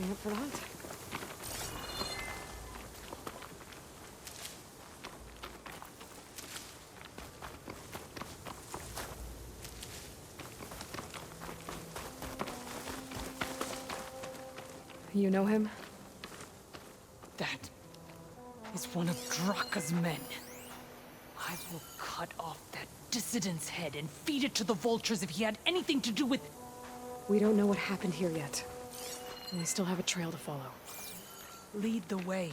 Looking up for the hunt. You know him? That is one of Draka's men. I will cut off that dissident's head and feed it to the vultures if he had anything to do with... We don't know what happened here yet. And we still have a trail to follow. Lead the way.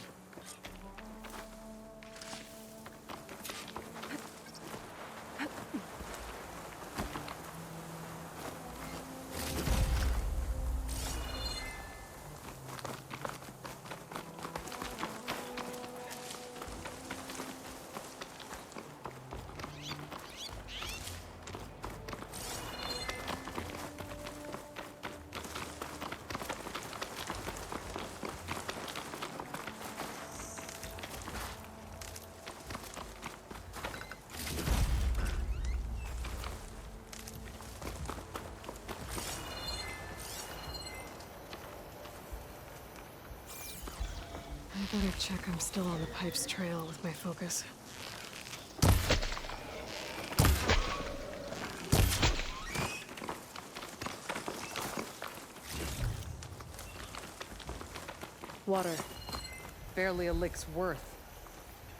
I better check I'm still on the pipe's trail with my focus. Water. Barely a lick's worth.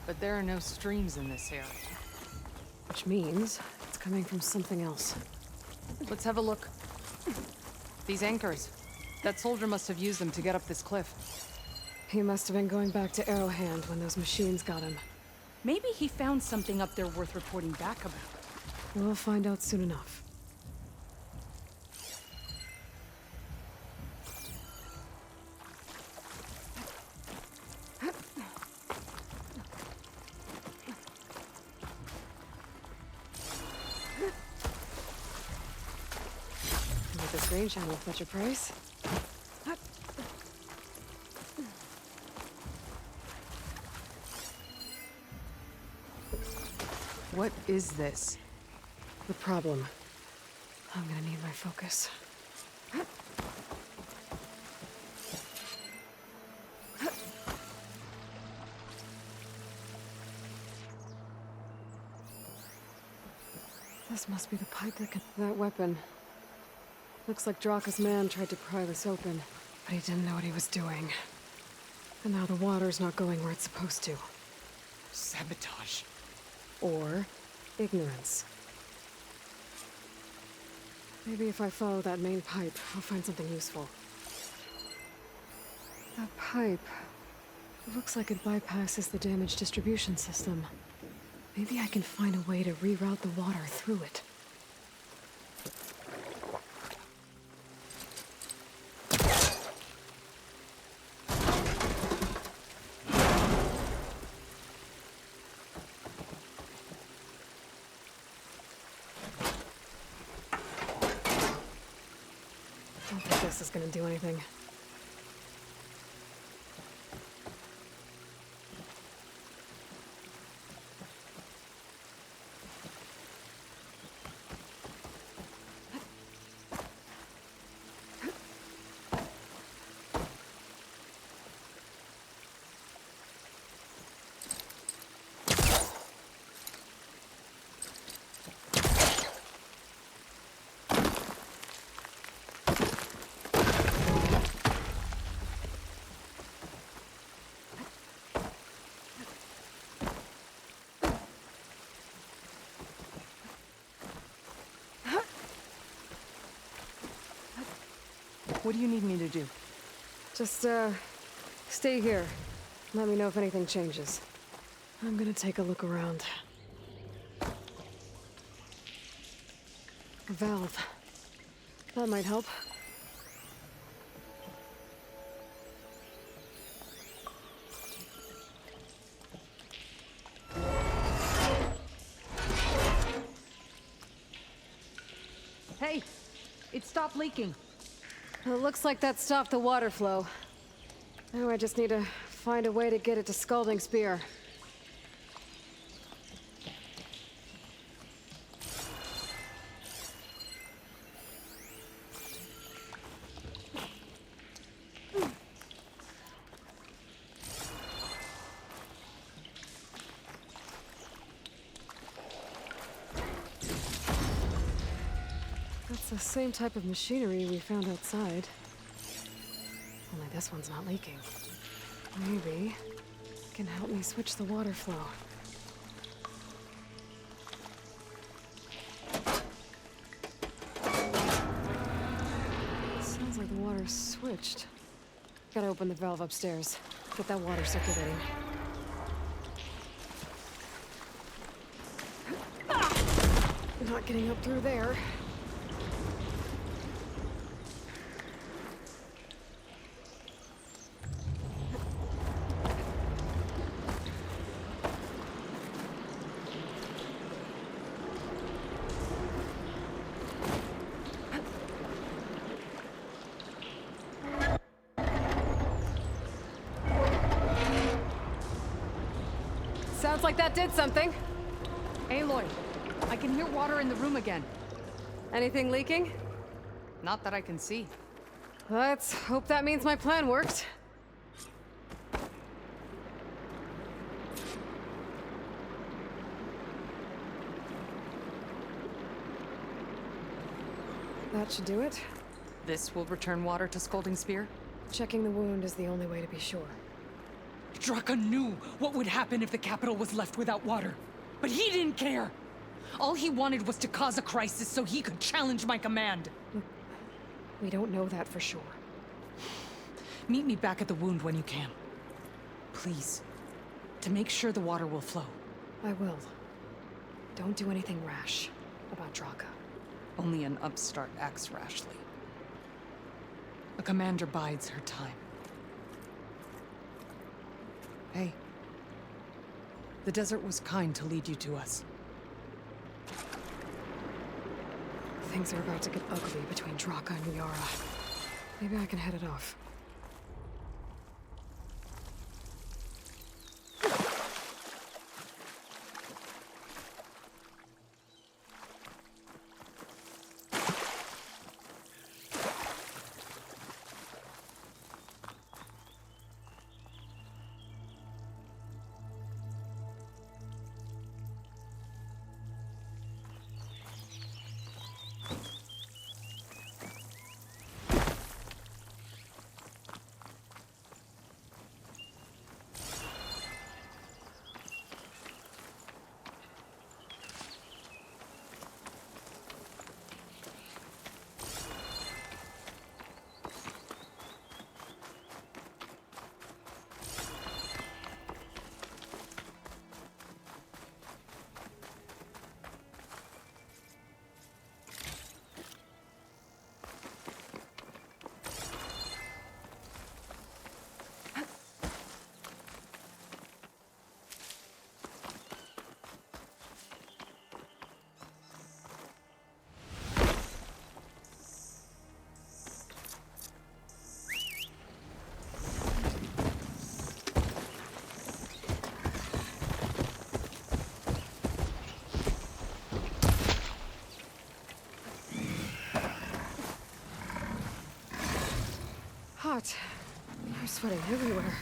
But there are no streams in this area. Which means it's coming from something else. Let's have a look. These anchors. That soldier must have used them to get up this cliff. He must have been going back to Arrowhand when those machines got him. Maybe he found something up there worth reporting back about. We'll find out soon enough. With this range channel, fetch a price. What is this? The problem. I'm gonna need my focus. This must be the pipe that can... That weapon. Looks like Draka's man tried to pry this open, but he didn't know what he was doing. And now the water's not going where it's supposed to. Sabotage. Or ignorance. Maybe if I follow that main pipe, I'll find something useful. That pipe... It looks like it bypasses the damage distribution system. Maybe I can find a way to reroute the water through it. I don't think this is gonna do anything. What do you need me to do? Just, stay here. Let me know if anything changes. I'm gonna take a look around. A valve. That might help. Hey! It stopped leaking. It looks like that stopped the water flow. Now I just need to find a way to get it to Scalding Spear. the same type of machinery we found outside. Only this one's not leaking. Maybe it can help me switch the water flow. Sounds like the water's switched. Gotta open the valve upstairs. Get that water circulating. Not getting up through there. Sounds like that did something. Aloy, I can hear water in the room again. Anything leaking? Not that I can see. Let's hope that means my plan worked. That should do it. This will return water to Scolding Spear? Checking the wound is the only way to be sure. Draka knew what would happen if the capital was left without water. But he didn't care! All he wanted was to cause a crisis so he could challenge my command. Look, we don't know that for sure. Meet me back at the wound when you can. Please. To make sure the water will flow. I will. Don't do anything rash about Draka. Only an upstart acts rashly. A commander bides her time. Hey. The desert was kind to lead you to us. Things are about to get ugly between Draka and Yara. Maybe I can head it off. Hot. I'm sweating everywhere.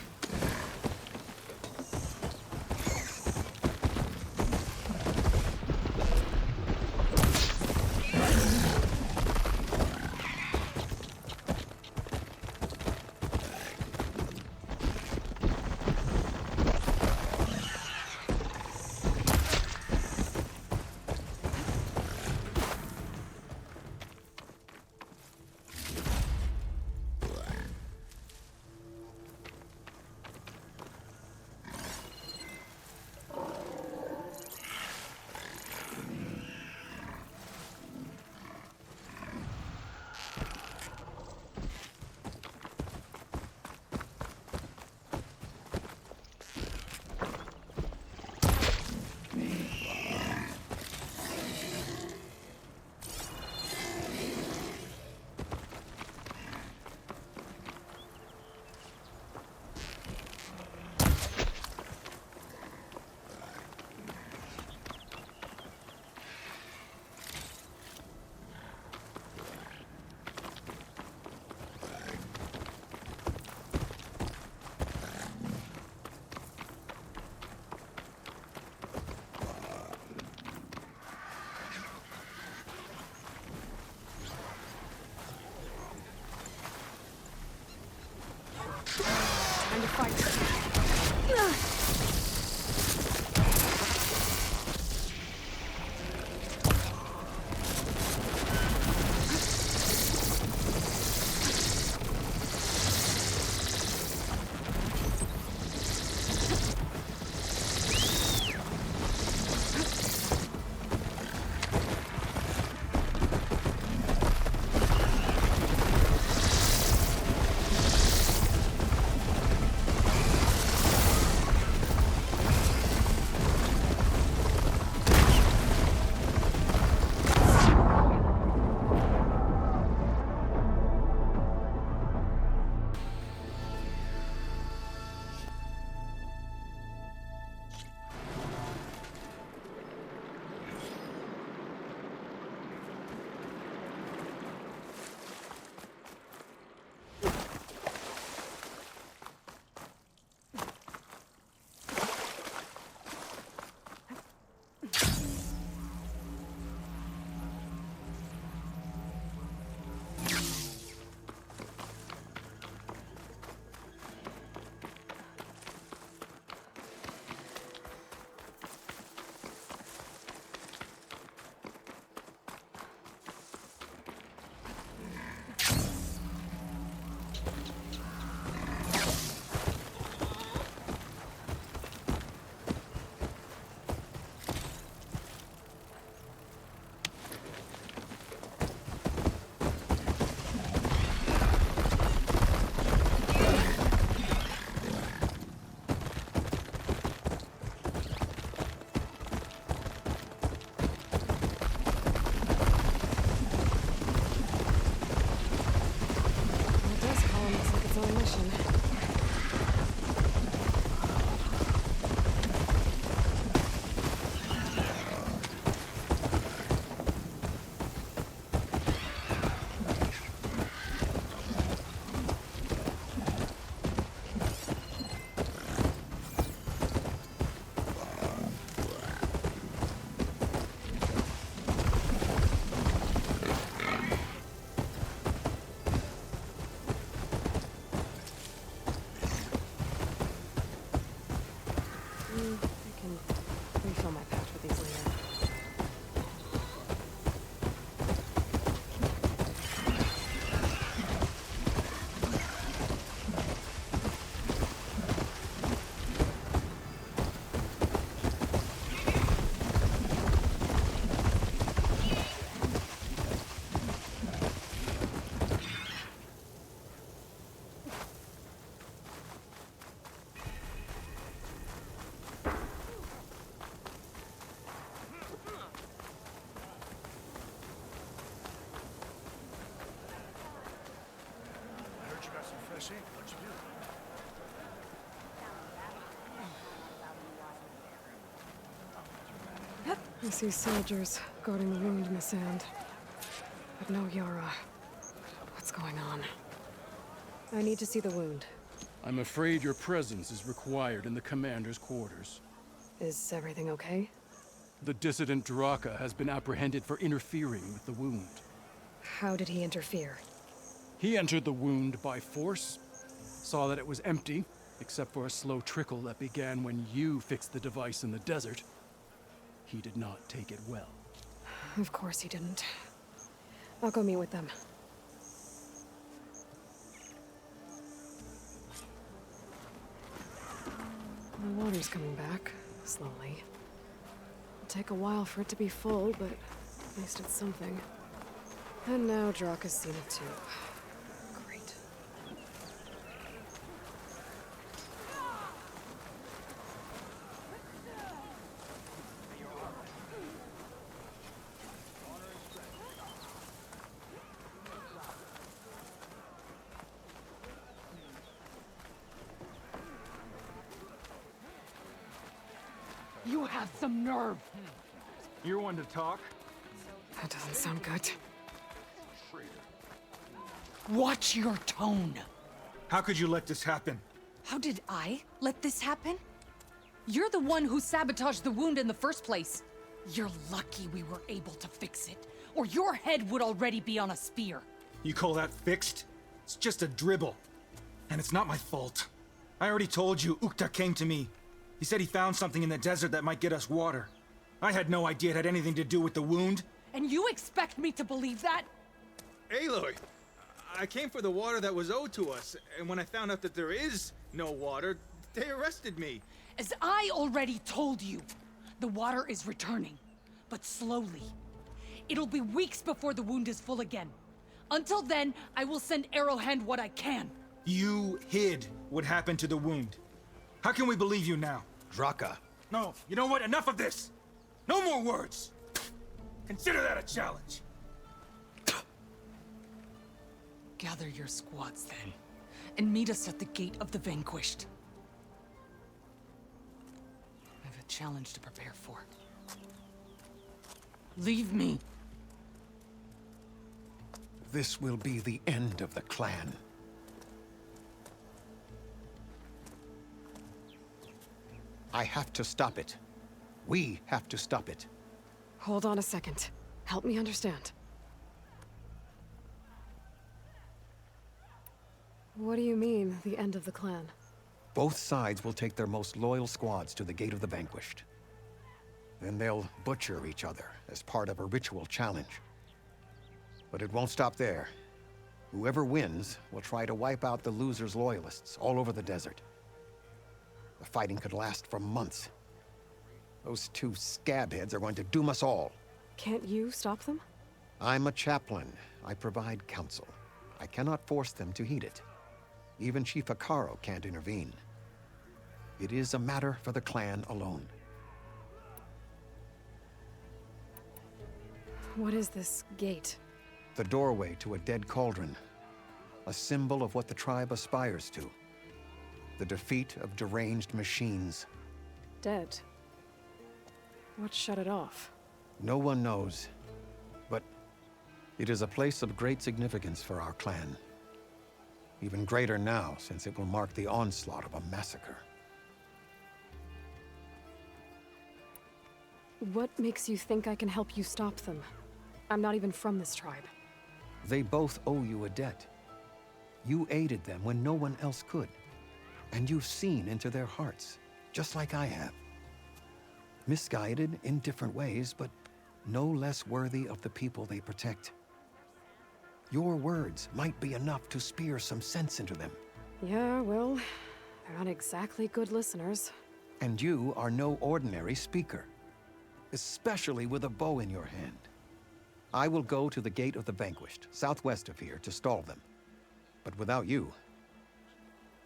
I see soldiers guarding the wound in the sand. But no Yara. What's going on? I need to see the wound. I'm afraid your presence is required in the commander's quarters. Is everything okay? The dissident Draka has been apprehended for interfering with the wound. How did he interfere? He entered the wound by force, saw that it was empty, except for a slow trickle that began when you fixed the device in the desert. He did not take it well. Of course he didn't. I'll go meet with them. The water's coming back, slowly. It'll take a while for it to be full, but at least it's something. And now Draka's seen it too. Great. You have some nerve! You're one to talk? That doesn't sound good. Watch your tone! How could you let this happen? How did I let this happen? You're the one who sabotaged the wound in the first place. You're lucky we were able to fix it, or your head would already be on a spear. You call that fixed? It's just a dribble. And it's not my fault. I already told you, Ukta came to me. He said he found something in the desert that might get us water. I had no idea it had anything to do with the wound. And you expect me to believe that? Aloy, I came for the water that was owed to us, and when I found out that there is no water, they arrested me. As I already told you, the water is returning, but slowly. It'll be weeks before the wound is full again. Until then, I will send Arrowhand what I can. You hid what happened to the wound. How can we believe you now? Draka. No, you know what? Enough of this! No more words! Consider that a challenge. Gather your squads then, and meet us at the Gate of the Vanquished. I have a challenge to prepare for. Leave me. This will be the end of the clan. I have to stop it. We have to stop it. Hold on a second. Help me understand. What do you mean, the end of the clan? Both sides will take their most loyal squads to the Gate of the Vanquished. Then they'll butcher each other as part of a ritual challenge. But it won't stop there. Whoever wins will try to wipe out the loser's loyalists all over the desert. The fighting could last for months. Those two scabheads are going to doom us all. Can't you stop them? I'm a chaplain. I provide counsel. I cannot force them to heed it. Even Chief Akaro can't intervene. It is a matter for the clan alone. What is this gate? The doorway to a dead cauldron. A symbol of what the tribe aspires to. The defeat of deranged machines. Dead. What shut it off? No one knows. But it is a place of great significance for our clan. Even greater now, since it will mark the onslaught of a massacre. What makes you think I can help you stop them? I'm not even from this tribe. They both owe you a debt. You aided them when no one else could. And you've seen into their hearts, just like I have. Misguided in different ways, but no less worthy of the people they protect. Your words might be enough to spear some sense into them. Yeah, well, they're not exactly good listeners. And you are no ordinary speaker, especially with a bow in your hand. I will go to the Gate of the Vanquished, southwest of here, to stall them. But without you,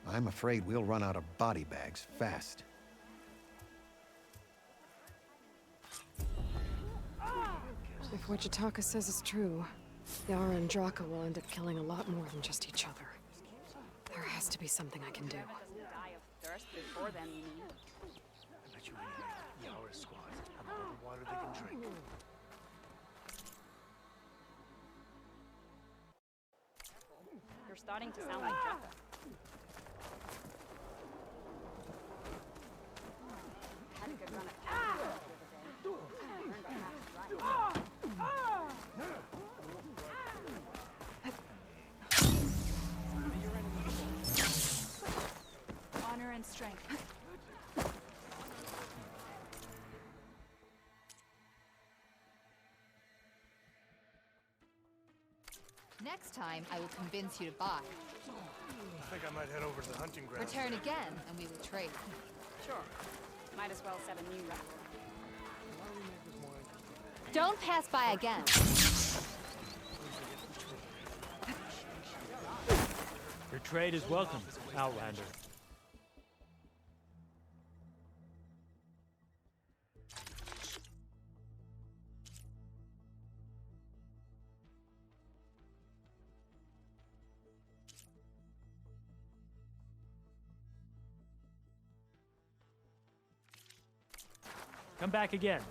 I'm afraid we'll run out of body bags fast. If what Jataka says is true, Yara and Draka will end up killing a lot more than just each other. There has to be something I can do. Die of thirst before them, you mean? I bet you any Yara squads have all the water they can drink. starting to sound like Jaffa. Had a good run at parte the other day. Learned our math right. Honor and strength. Next time, I will convince you to buy. I think I might head over to the hunting ground. Return again, and we will trade. Sure. Might as well set a new record. Don't pass by again. Your trade is welcome, Outlander. Come back again.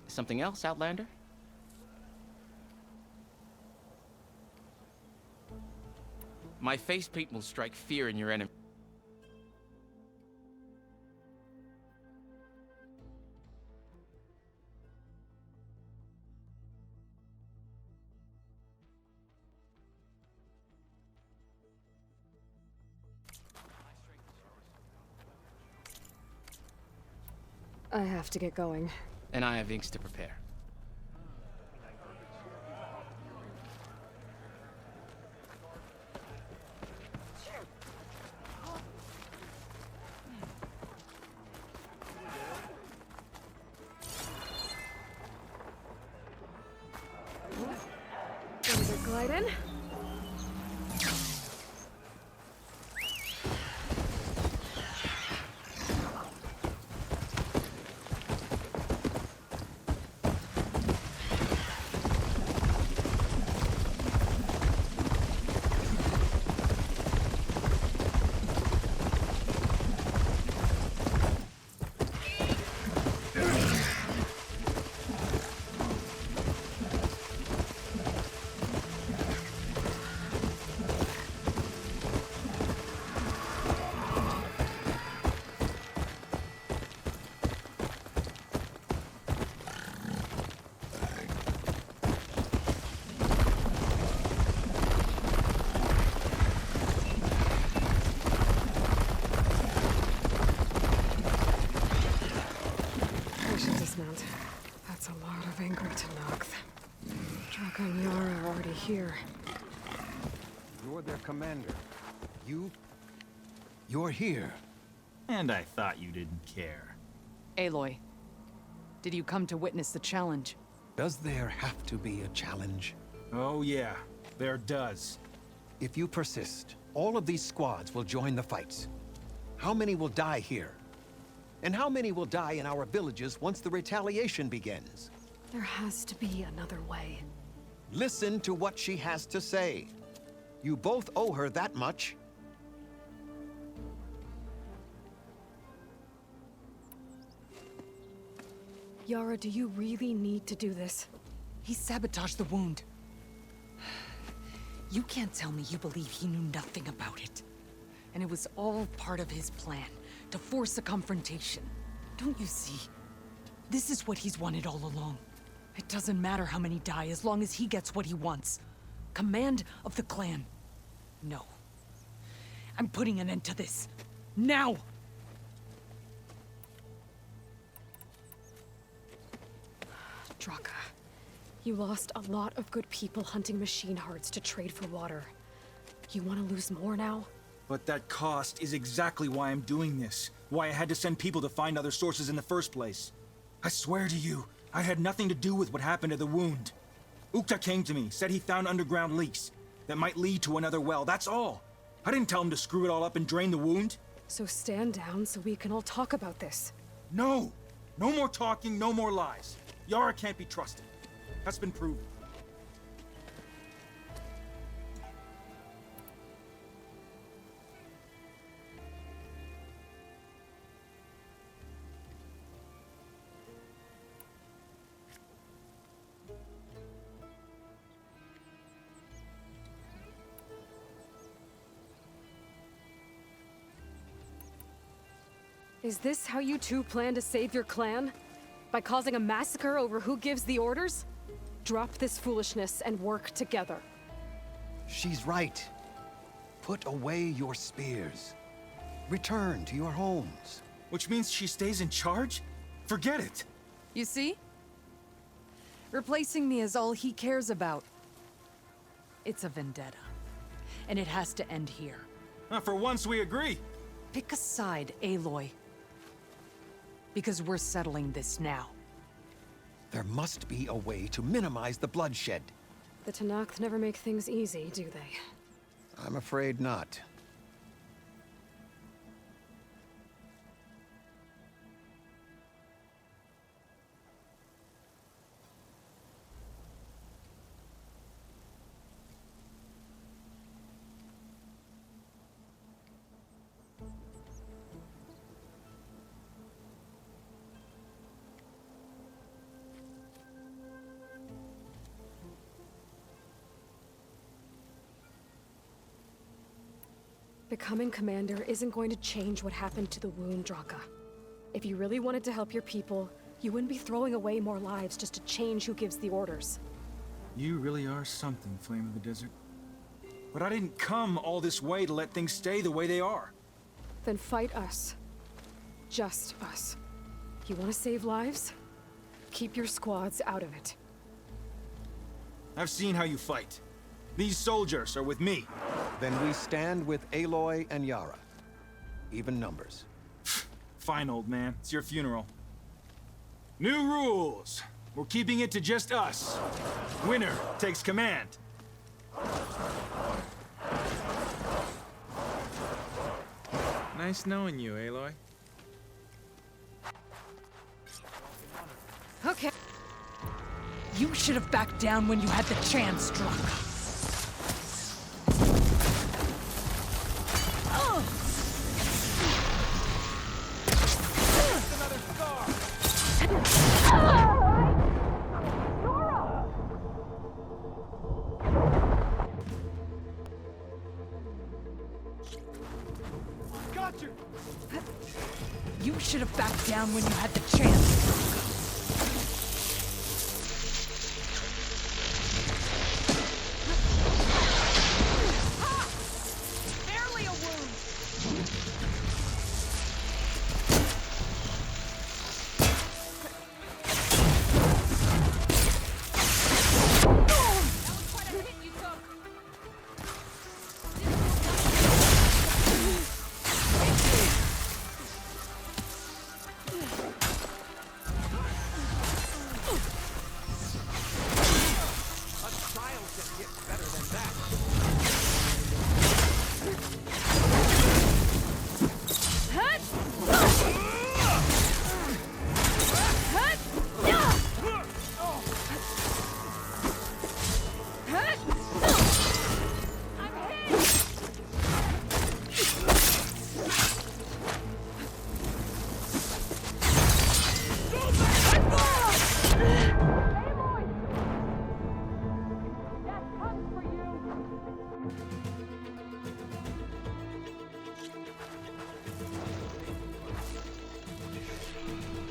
Something else, Outlander? My face paint will strike fear in your enemy. I have to get going. And I have inks to prepare. Things are gliding. Dismount. That's a lot of anger to knock. Draka and Yara are already here. You're their commander. You're here. And I thought you didn't care. Aloy, did you come to witness the challenge? Does there have to be a challenge? Oh yeah, there does. If you persist, all of these squads will join the fights. How many will die here? And how many will die in our villages once the retaliation begins? There has to be another way. Listen to what she has to say. You both owe her that much. Yara, do you really need to do this? He sabotaged the wound. You can't tell me you believe he knew nothing about it. And it was all part of his plan, to force a confrontation. Don't you see? This is what he's wanted all along. It doesn't matter how many die as long as he gets what he wants. Command of the clan. No. I'm putting an end to this. Now! Draka, you lost a lot of good people hunting machine hearts to trade for water. You want to lose more now? But that cost is exactly why I'm doing this. Why I had to send people to find other sources in the first place. I swear to you, I had nothing to do with what happened to the wound. Ukta came to me, said he found underground leaks that might lead to another well, that's all. I didn't tell him to screw it all up and drain the wound. So stand down so we can all talk about this. No! No more talking, no more lies. Yara can't be trusted. That's been proven. Is this how you two plan to save your clan? By causing a massacre over who gives the orders? Drop this foolishness and work together. She's right. Put away your spears. Return to your homes. Which means she stays in charge? Forget it. You see? Replacing me is all he cares about. It's a vendetta. And it has to end here. For once we agree. Pick a side, Aloy. Because we're settling this now. There must be a way to minimize the bloodshed. The Tanakh never make things easy, do they? I'm afraid not. Becoming commander isn't going to change what happened to the wound, Draka. If you really wanted to help your people, you wouldn't be throwing away more lives just to change who gives the orders. You really are something, Flame of the Desert. But I didn't come all this way to let things stay the way they are. Then fight us. Just us. You want to save lives? Keep your squads out of it. I've seen how you fight. These soldiers are with me. Then we stand with Aloy and Yara. Even numbers. Fine, old man. It's your funeral. New rules. We're keeping it to just us. Winner takes command. Nice knowing you, Aloy. Okay. You should have backed down when you had the chance, Draka. You should have backed down when you had the chance. Barely a wound. That was quite a hit you took.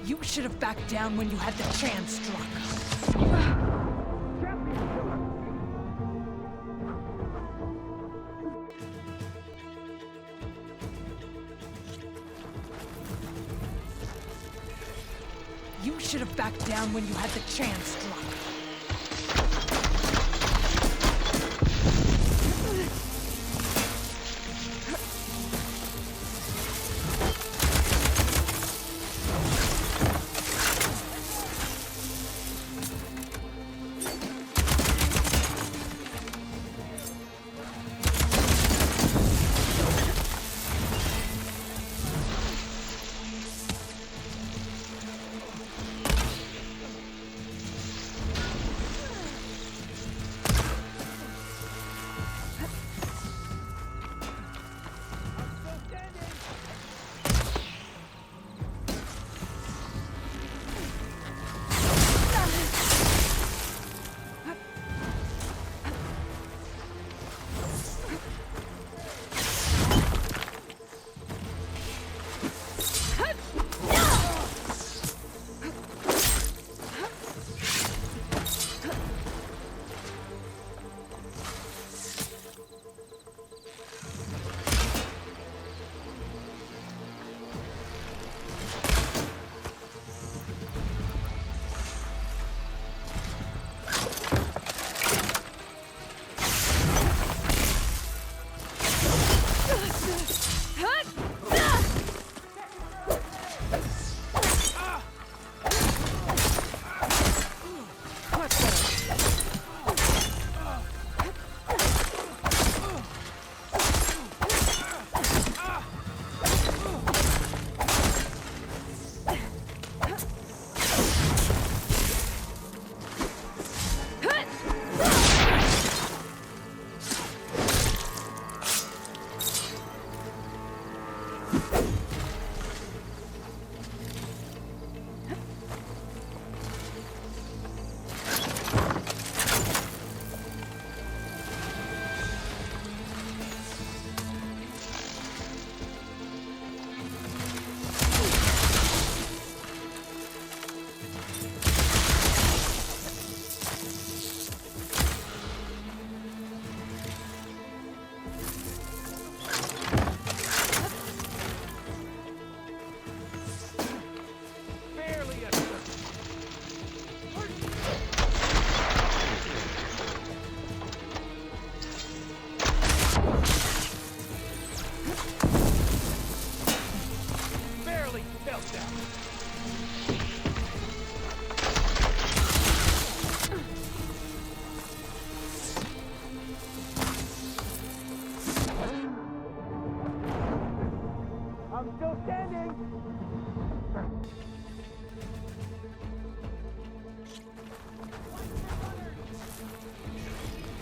You should have backed down when you had the chance, Draka. You should have backed down when you had the chance, Draka.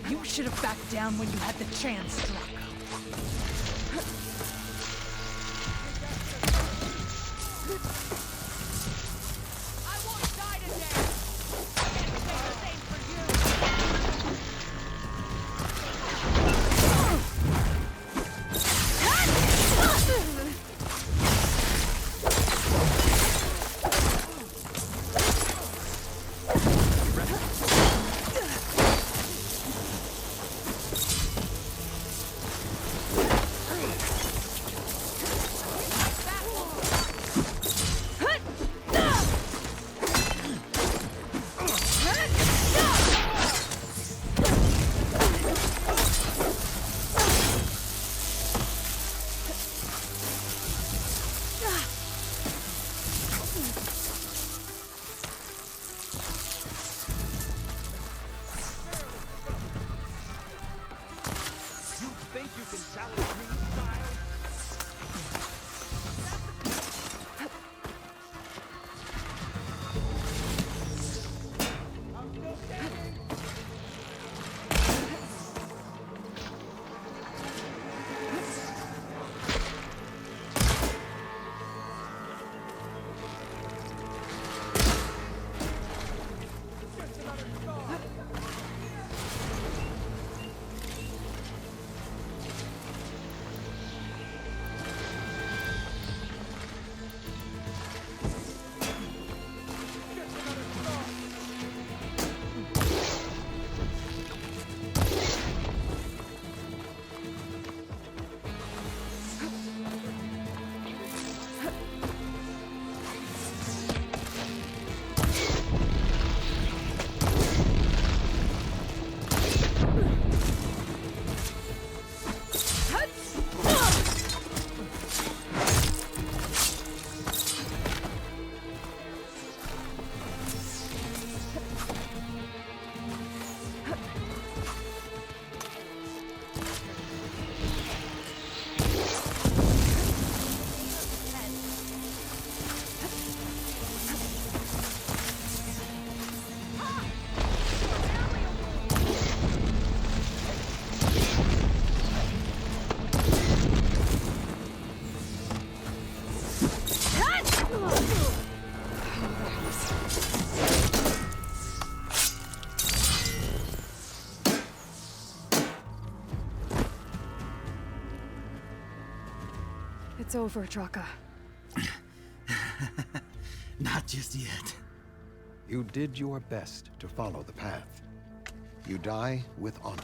You should have backed down when you had the chance, Draco. I won't die today! I can't say the same for you! It's over, Draka. Not just yet. You did your best to follow the path. You die with honor.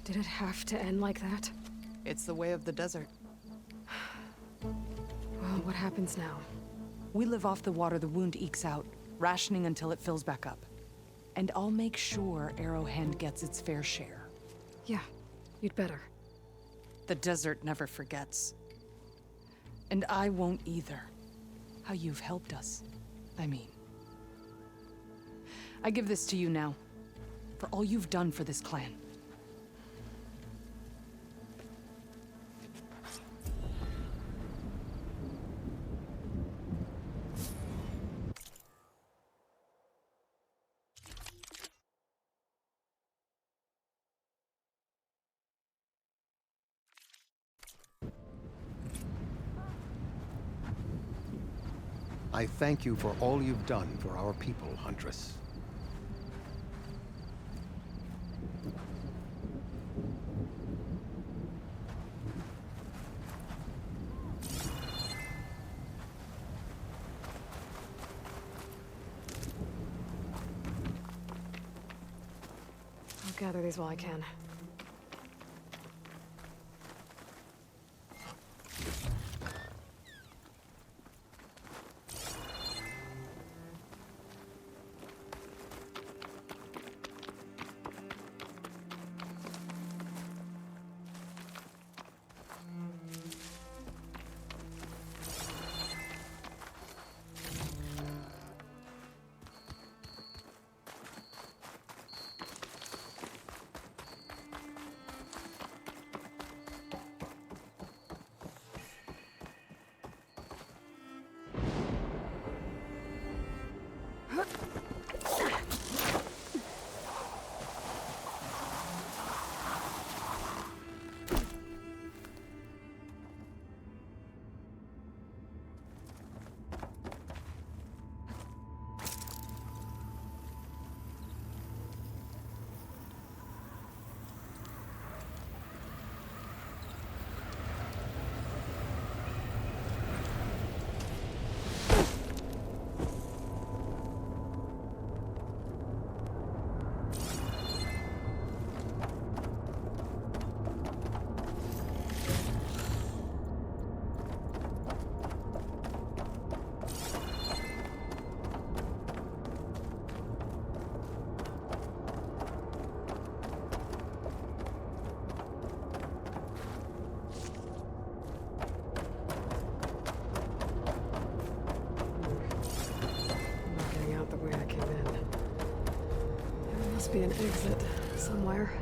Did it have to end like that? It's the way of the desert. Well, what happens now? We live off the water the wound ekes out, rationing until it fills back up. And I'll make sure Arrowhand gets its fair share. Yeah, you'd better. The desert never forgets. And I won't either. How you've helped us, I mean. I give this to you now, for all you've done for this clan. I thank you for all you've done for our people, Huntress. I'll gather these while I can. must be an exit somewhere.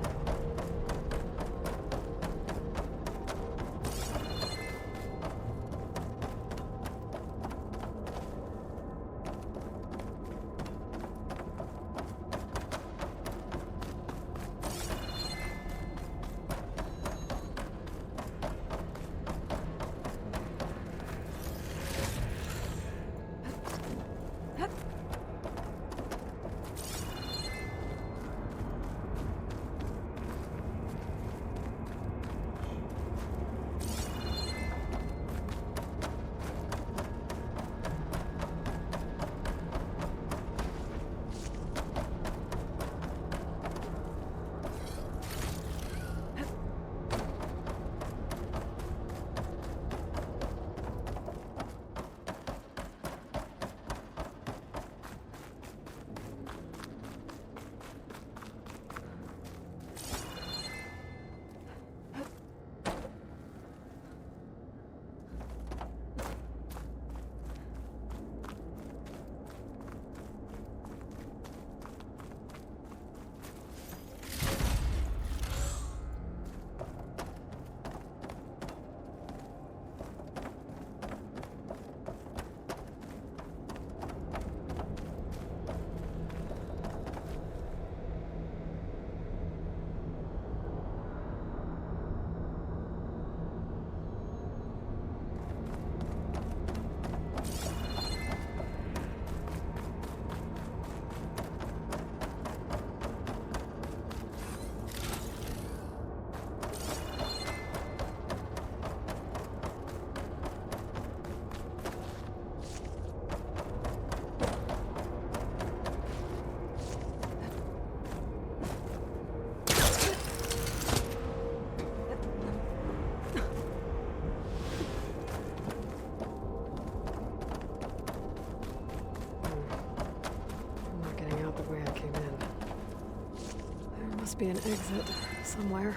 Be an exit somewhere.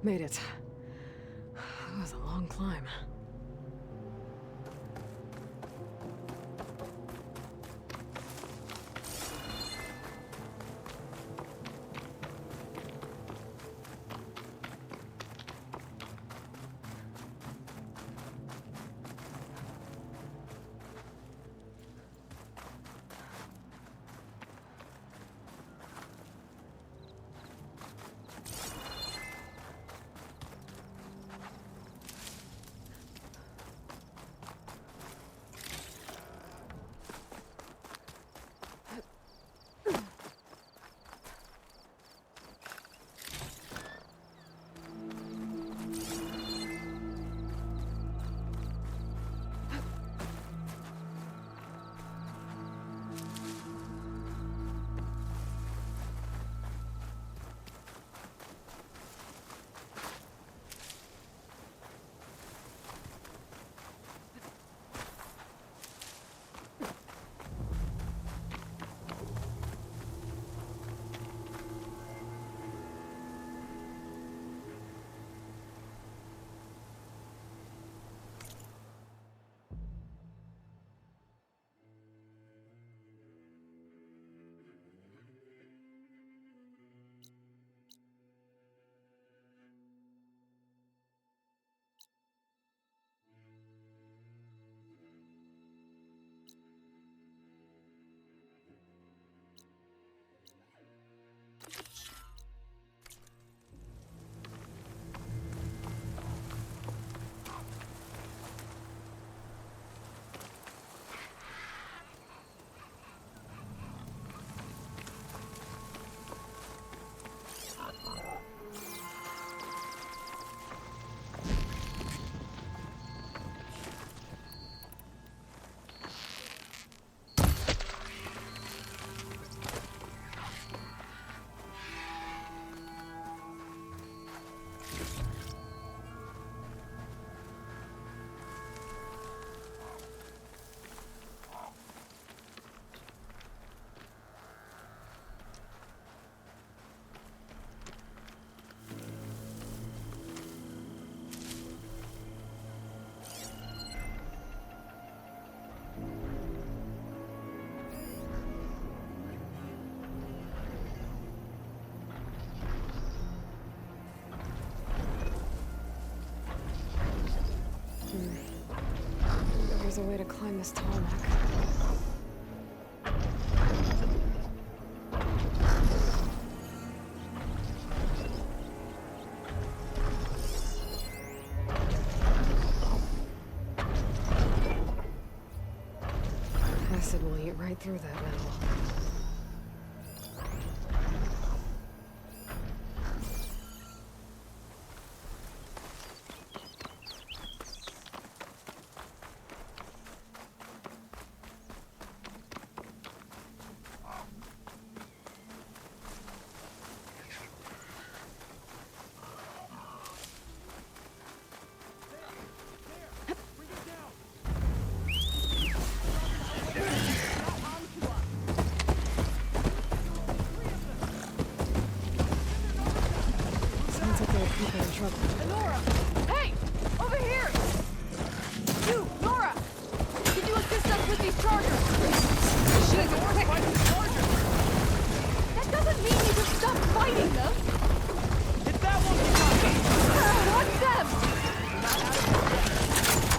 Made it. That was a long climb. there's a way to climb this tarmac. Acid will eat right through that metal. Sounds like there are people in trouble. Nora! Hey! Over here! You, Nora! Can you assist us with these chargers? Shit, quick! That doesn't mean you just stop fighting them! Hit that one! What's them?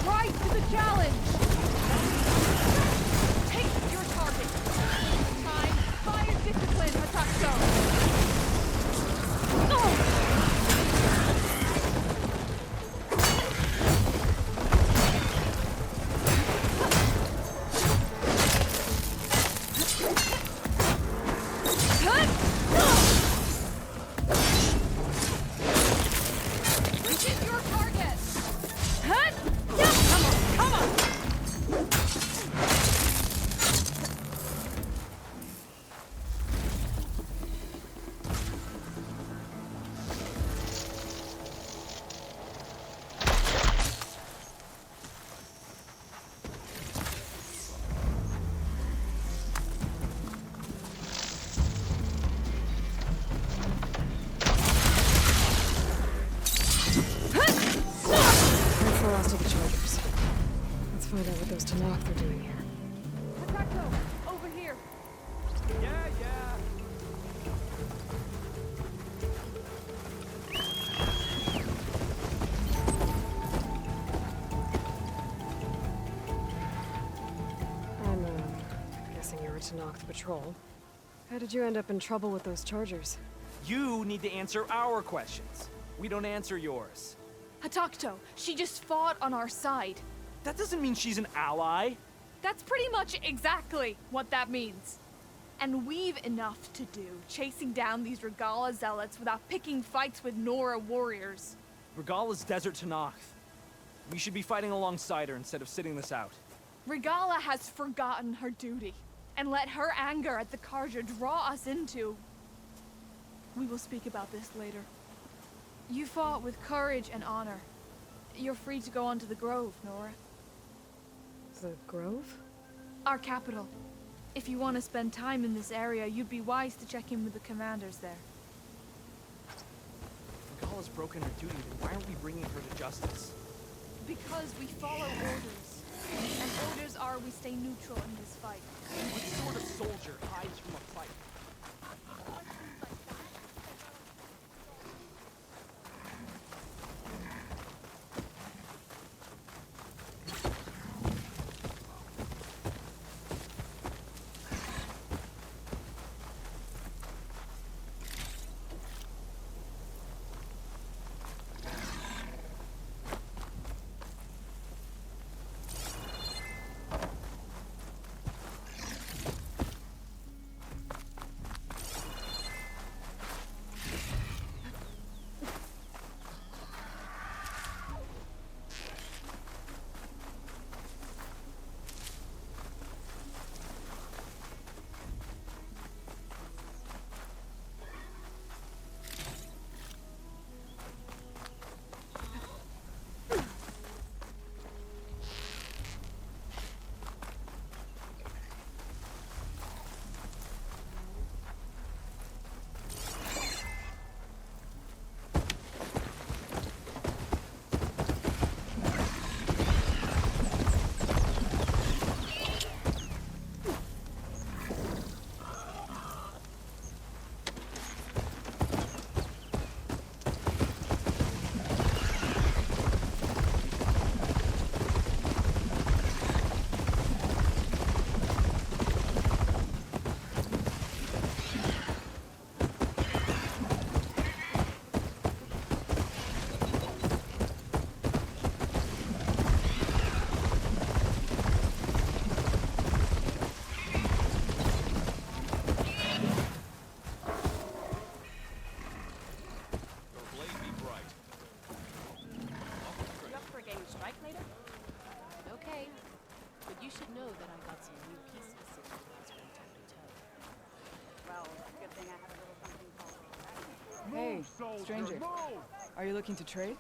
Rise to the challenge! Take your target! Time, fire discipline, Hataxo! Which is your target? Huh? Come on! How far else to the chargers? Let's find out what those Tanakh are doing here. Hataxo, over here. Yeah, yeah. I'm, guessing you're a Tanakh patrol. How did you end up in trouble with those chargers? You need to answer our questions. We don't answer yours. Hataxo, she just fought on our side. That doesn't mean she's an ally. That's pretty much exactly what that means. And we've enough to do chasing down these Regala zealots without picking fights with Nora warriors. Regala's Desert Tanakh. We should be fighting alongside her instead of sitting this out. Regala has forgotten her duty and let her anger at the Karja draw us into... We will speak about this later. You fought with courage and honor. You're free to go on to the Grove, Nora. The Grove? Our capital. If you want to spend time in this area, you'd be wise to check in with the commanders there. Regala's broken her duty, then why aren't we bringing her to justice? Because we follow orders. And orders are we stay neutral in this fight. What sort of soldier hides from a fight? Hey, stranger. Are you looking to trade?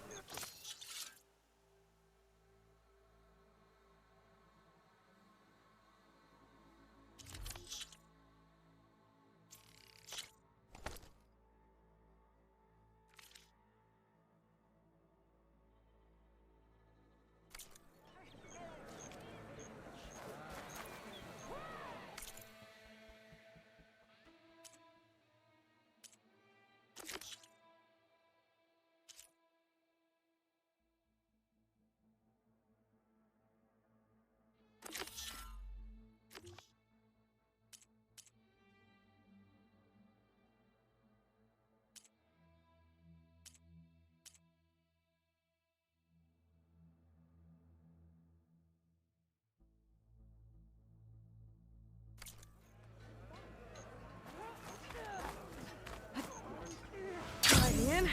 In.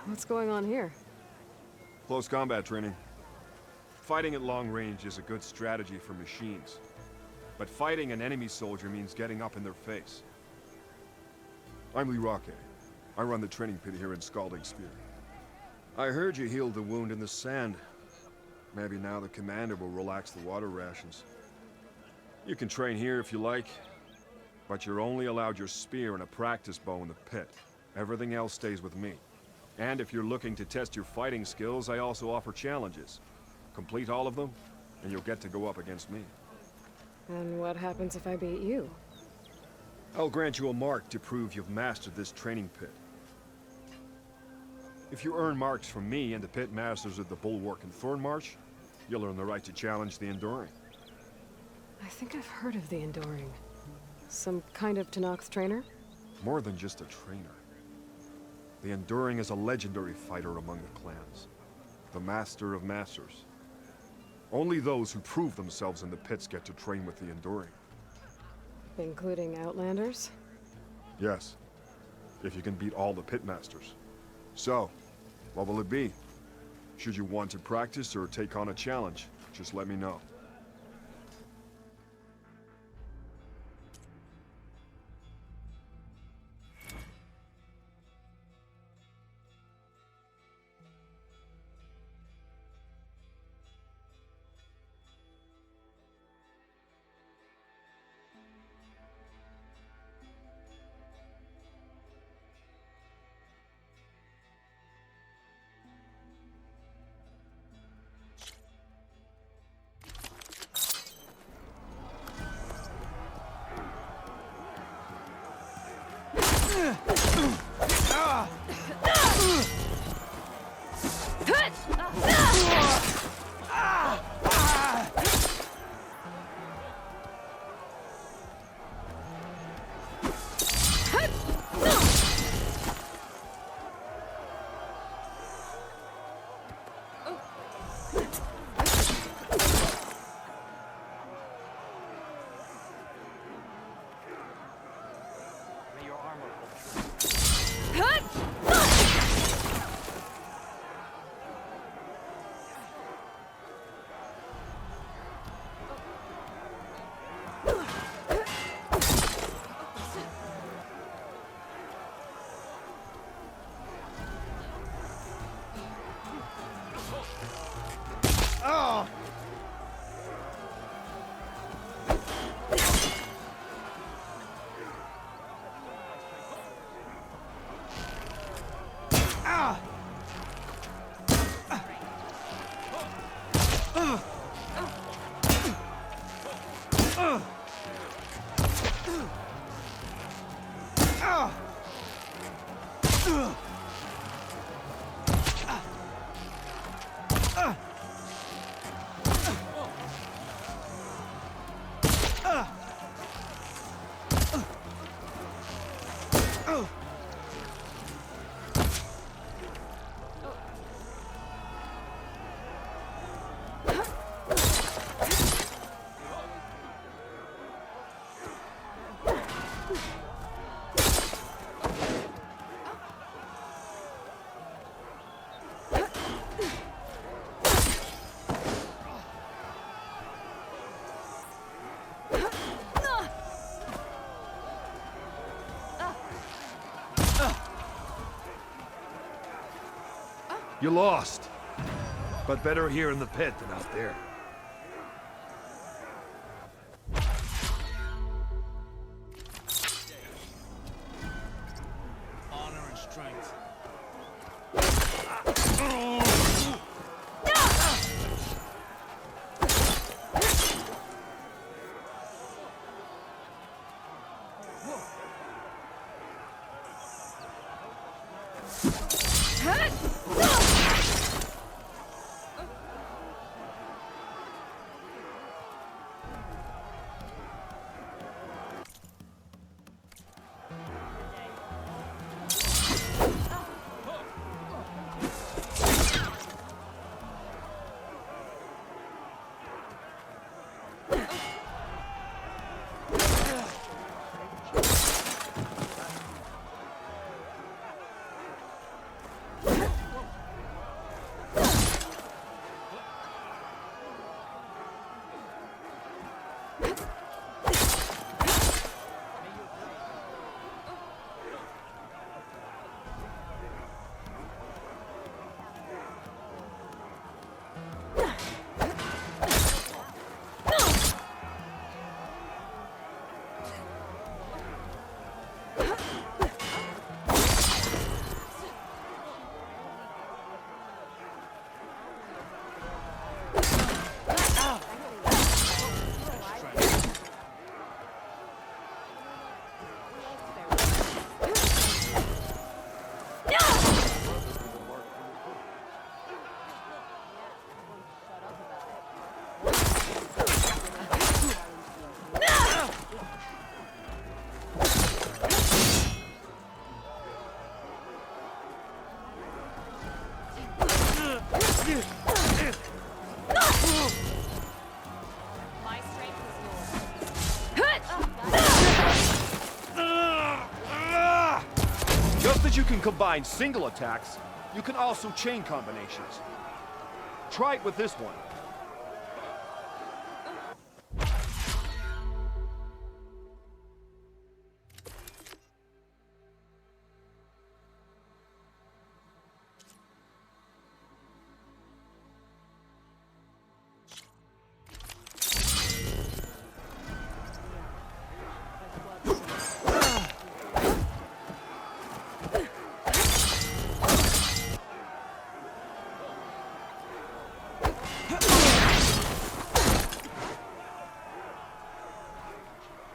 What's going on here? Close combat training. Fighting at long range is a good strategy for machines. But fighting an enemy soldier means getting up in their face. I'm Lee Roque. I run the training pit here in Scalding Spear. I heard you healed the wound in the sand. Maybe now the commander will relax the water rations. You can train here if you like, but you're only allowed your spear and a practice bow in the pit. Everything else stays with me. And if you're looking to test your fighting skills, I also offer challenges. Complete all of them, and you'll get to go up against me. And what happens if I beat you? I'll grant you a mark to prove you've mastered this training pit. If you earn marks from me and the pit masters of the Bulwark and Thornmarsh, you'll earn the right to challenge the Enduring. I think I've heard of the Enduring. Some kind of Tenakth trainer? More than just a trainer. The Enduring is a legendary fighter among the clans. The Master of Masters. Only those who prove themselves in the pits get to train with the Enduring. Including Outlanders? Yes. If you can beat all the pit masters. So, what will it be? Should you want to practice or take on a challenge, just let me know. You lost. But better here in the pit than out there. Honor and strength. Just as you can combine single attacks, you can also chain combinations. Try it with this one.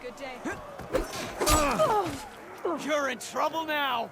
Good day. You're in trouble now!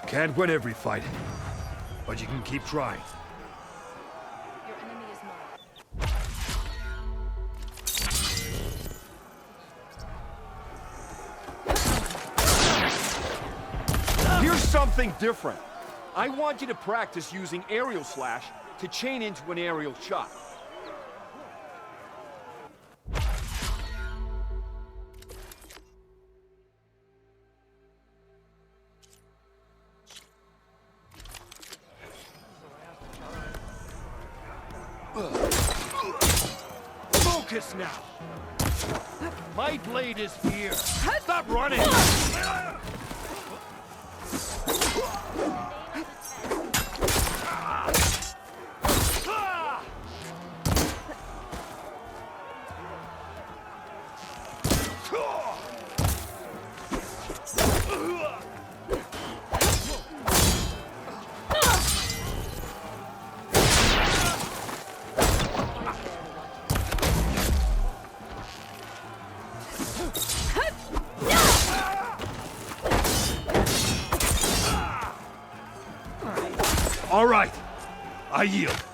Can't win every fight, but you can keep trying. Your enemy is mine. Here's something different. I want you to practice using aerial slash to chain into an aerial shot. Focus now! My blade is here! Stop running! All right. I yield.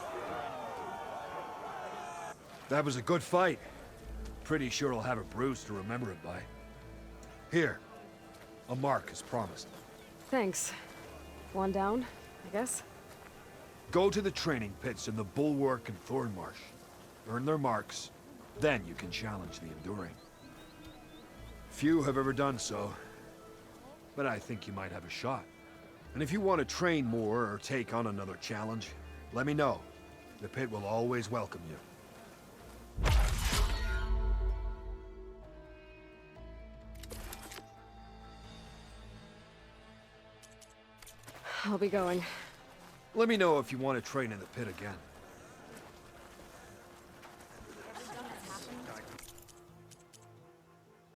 That was a good fight. Pretty sure I'll have a bruise to remember it by. Here. A mark as promised. Thanks. One down, I guess? Go to the training pits in the Bulwark and Thornmarsh. Earn their marks. Then you can challenge the Enduring. Few have ever done so. But I think you might have a shot. And if you want to train more or take on another challenge, let me know. The pit will always welcome you. I'll be going. Let me know if you want to train in the pit again.